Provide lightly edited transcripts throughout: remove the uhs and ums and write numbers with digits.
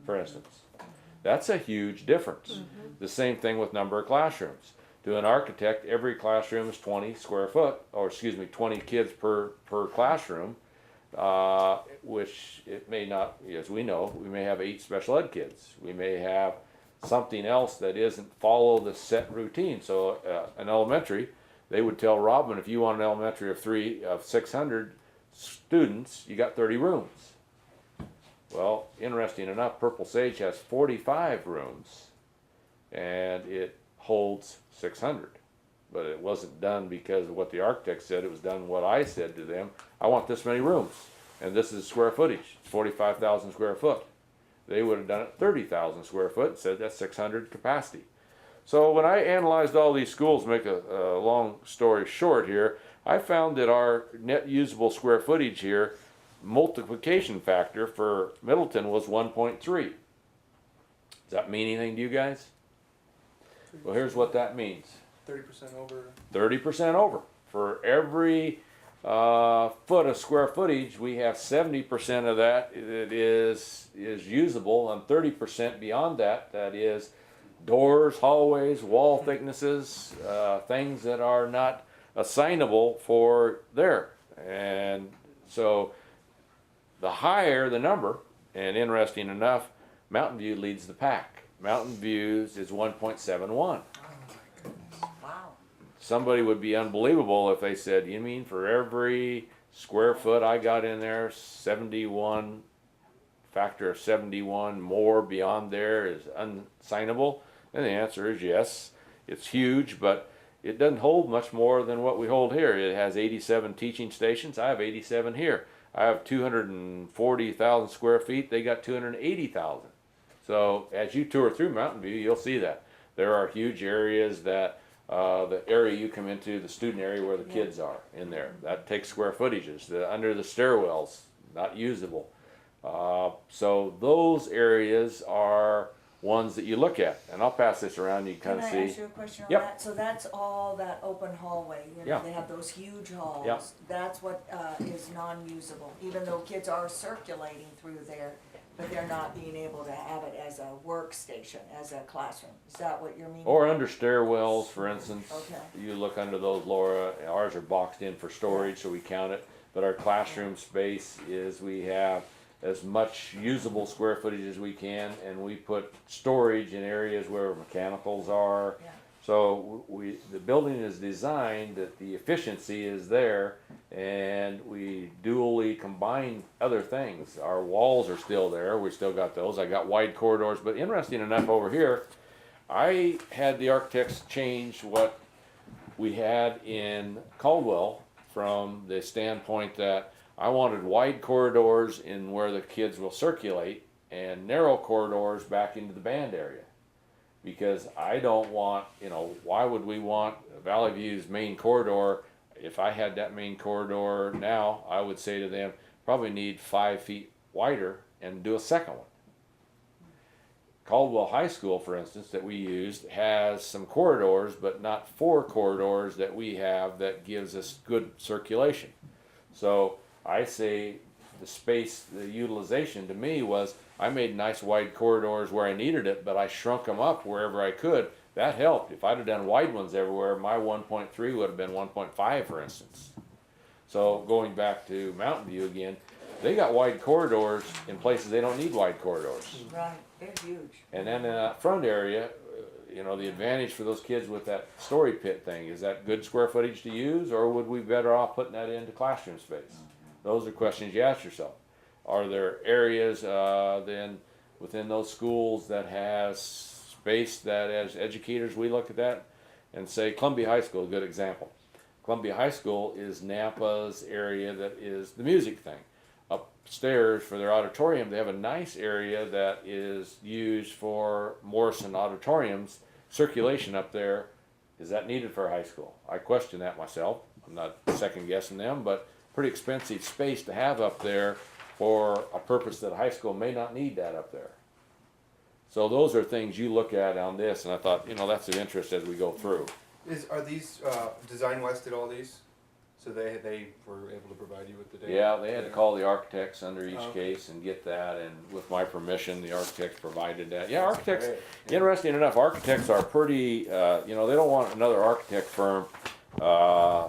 for instance. That's a huge difference. The same thing with number of classrooms. To an architect, every classroom is 20 square foot, or excuse me, 20 kids per classroom, which it may not, as we know, we may have 8 special ed kids. We may have something else that isn't follow the set routine. So an elementary, they would tell Robin, if you want an elementary of 600 students, you got 30 rooms. Well, interesting enough, Purple Sage has 45 rooms, and it holds 600. But it wasn't done because of what the architect said. It was done what I said to them. I want this many rooms, and this is square footage, 45,000 square foot. They would have done it 30,000 square foot and said that's 600 capacity. So when I analyzed all these schools, make a long story short here, I found that our net usable square footage here, multiplication factor for Middleton was 1.3. Does that mean anything to you guys? Well, here's what that means. 30% over. 30% over. For every foot of square footage, we have 70% of that is usable, and 30% beyond that, that is doors, hallways, wall thicknesses, things that are not assignable for there. And so the higher the number, and interesting enough, Mountain View leads the pack. Mountain View's is 1.71. Wow. Somebody would be unbelievable if they said, you mean for every square foot I got in there, 71, factor of 71 more beyond there is unsignable? And the answer is yes. It's huge, but it doesn't hold much more than what we hold here. It has 87 teaching stations. I have 87 here. I have 240,000 square feet. They got 280,000. So as you tour through Mountain View, you'll see that. There are huge areas that the area you come into, the student area where the kids are in there, that takes square footages. Under the stairwells, not usable. So those areas are ones that you look at, and I'll pass this around. You kind of see. Can I ask you a question on Yep. that? So that's all that open hallway. You know, Yeah. they have those huge halls. Yep. That's what is non-usable, even though kids are circulating through there, but they're not being able to have it as a workstation, as a classroom. Is that what you're meaning? Or under stairwells, for instance. Okay. You look under those, Laura. Ours are boxed in for storage, so we count it. But our classroom space is, we have as much usable square footage as we can, and we put storage in areas where mechanicals are. Yeah. So the building is designed that the efficiency is there, and we dually combine other things. Our walls are still there. We still got those. I got wide corridors, but interesting enough over here, I had the architects change what we had in Caldwell from the standpoint that I wanted wide corridors in where the kids will circulate and narrow corridors back into the band area. Because I don't want, why would we want Valley View's main corridor? If I had that main corridor now, I would say to them, probably need 5 feet wider and do a second one. Caldwell High School, for instance, that we used, has some corridors, but not 4 corridors that we have that gives us good circulation. So I say the space, the utilization to me was, I made nice wide corridors where I needed it, but I shrunk them up wherever I could. That helped. If I'd have done wide ones everywhere, my 1.3 would have been 1.5, for instance. So going back to Mountain View again, they got wide corridors in places they don't need wide corridors. Right, they're huge. And then in that front area, the advantage for those kids with that story pit thing, is that good square footage to use, or would we be better off putting that into classroom space? Those are questions you ask yourself. Are there areas then within those schools that has space that, as educators, we look at that and say, Columbia High School, a good example. Columbia High School is Napa's area that is the music thing. Upstairs for their auditorium, they have a nice area that is used for Morrison auditoriums. Circulation up there, is that needed for a high school? I question that myself. I'm not second guessing them, but pretty expensive space to have up there for a purpose that a high school may not need that up there. So those are things you look at on this, and I thought, that's of interest as we go through. Are these Design West at all these So they were able to provide you with the data? Yeah, they had to call the architects under each Oh, okay. case and get that, and with my permission, the architects provided that. Yeah, architects, Great. Yeah. interesting enough, architects are pretty, you know, they don't want another architect firm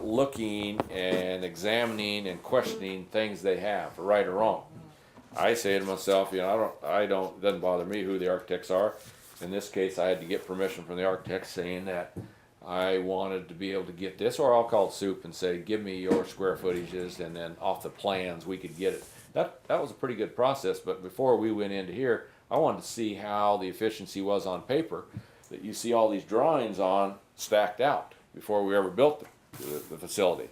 looking and examining and questioning things they have, right or wrong. I say to myself, you know, it doesn't bother me who the architects are. In this case, I had to get permission from the architect saying that I wanted to be able to get this, or I'll call Soup and say, give me your square footages, and then off the plans, we could get it. That was a pretty good process, but before we went into here, I wanted to see how the efficiency was on paper, that you see all these drawings on stacked out before we ever built the facility.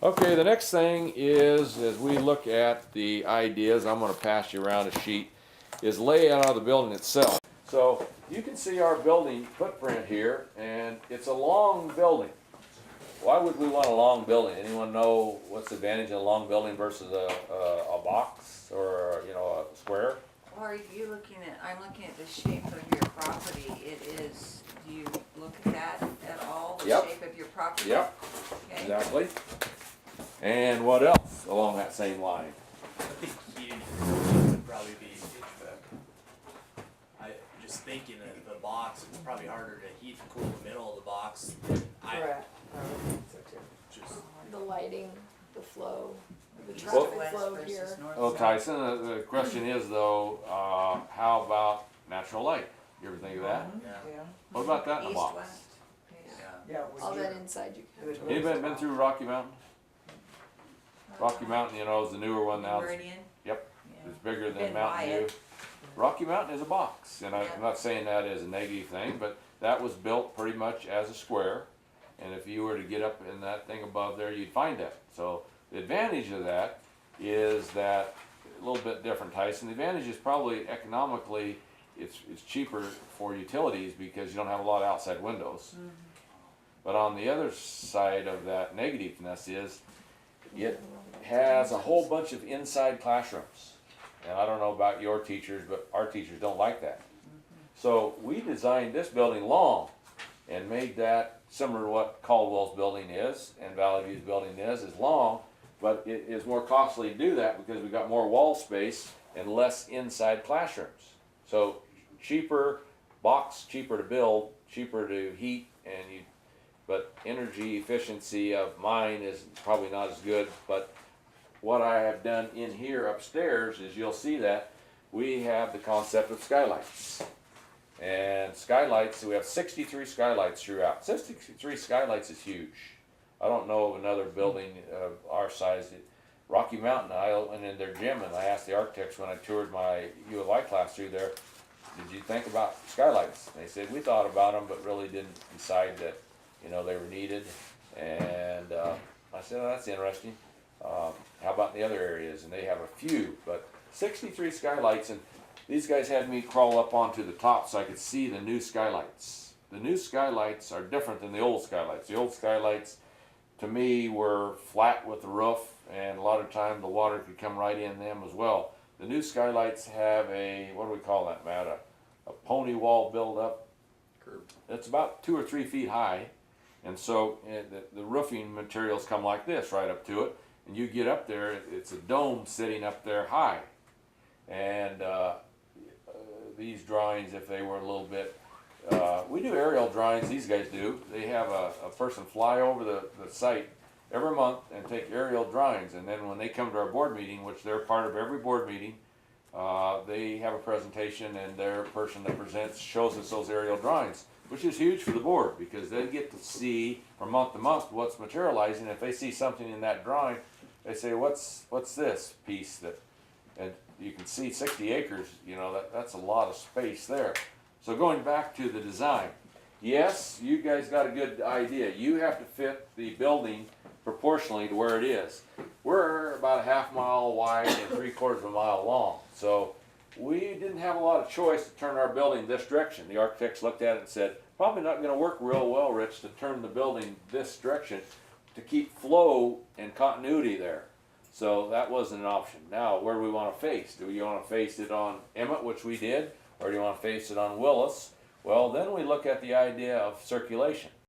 Okay, the next thing is, as we look at the ideas, I'm gonna pass you around a sheet, is layout of the building itself. So you can see our building footprint here, and it's a long building. Why would we want a long building? Anyone know what's the advantage of a long building versus a box or, you know, a square? Or are you looking at, I'm looking at the shape of your property, it is, do you look at that at all? The Yep. shape of your property? Yep, Okay. exactly. And what else along that same line? I think heating would probably be I just thinking that the box, it's probably harder to heat and cool the middle of the box. Correct. I would think so too. Just The lighting, the flow, the East traffic to west flow versus here. north Oh, south. Tyson, the question is though, how about natural light? You ever think of that? yeah, Yeah, What about that in a East, box? west. yeah. yeah. would All you- that inside you would can. you- Anybody been through Rocky Mountain? Rocky Mountain, you know, is the newer one now. Meridian? Yep. Yeah. It's bigger than Been Mountain by View. it. Rocky Mountain is a box, and Yeah. I'm not saying that as a negative thing, but that was built pretty much as a square. And if you were to get up in that thing above there, you'd find that. So the advantage of that is that a little bit different, Tyson. The advantage is probably economically, it's cheaper for utilities because you don't have a lot of outside windows. But on the other side of that negativeness is it has a whole bunch of inside classrooms. And I don't know about your teachers, but our teachers don't like that. So we designed this building long and made that similar to what Caldwell's building is and Valley View's building is long, but it is more costly to do that because we got more wall space and less inside classrooms. So cheaper box, cheaper to build, cheaper to heat, but energy efficiency of mine is probably not as good. But what I have done in here upstairs is you'll see that we have the concept of skylights. And skylights, we have 63 skylights throughout. 63 skylights is huge. I don't know of another building of our size. Rocky Mountain, I went in their gym and I asked the architects when I toured my U of I class through there, did you think about skylights? And they said, we thought about them, but really didn't decide that, you know, they were needed. And I said, oh, that's interesting. How about in the other areas? And they have a few, but 63 skylights. And these guys had me crawl up onto the top so I could see the new skylights. The new skylights are different than the old skylights. The old skylights, to me, were flat with the roof, and a lot of time the water could come right in them as well. The new skylights have a, what do we call that, Matt? A pony wall build up. Curb. It's about 2 or 3 feet high, and so the roofing materials come like this right up to it, and you get up there, it's a dome sitting up there high. And these drawings, if they were a little bit, we do aerial drawings, these guys do. They have a person fly over the site every month and take aerial drawings, and then when they come to our board meeting, which they're part of every board meeting, they have a presentation, and their person that presents shows us those aerial drawings, which is huge for the board because they get to see from month to month what's materializing. If they see something in that drawing, they say, what's this piece that, and you can see 60 acres, you know, that's a lot of space there. So going back to the design, yes, you guys got a good idea. You have to fit the building proportionally to where it is. We're about a half mile wide and 3/4 of a mile long. So we didn't have a lot of choice to turn our building this direction. The architects looked at it and said, probably not going to work real well, Rich, to turn the building this direction to keep flow and continuity there. So that wasn't an option. Now, where do we want to face? Do you want to face it on Emmett, which we did, or do you want to face it on Willis? Well, then we look at the idea of circulation.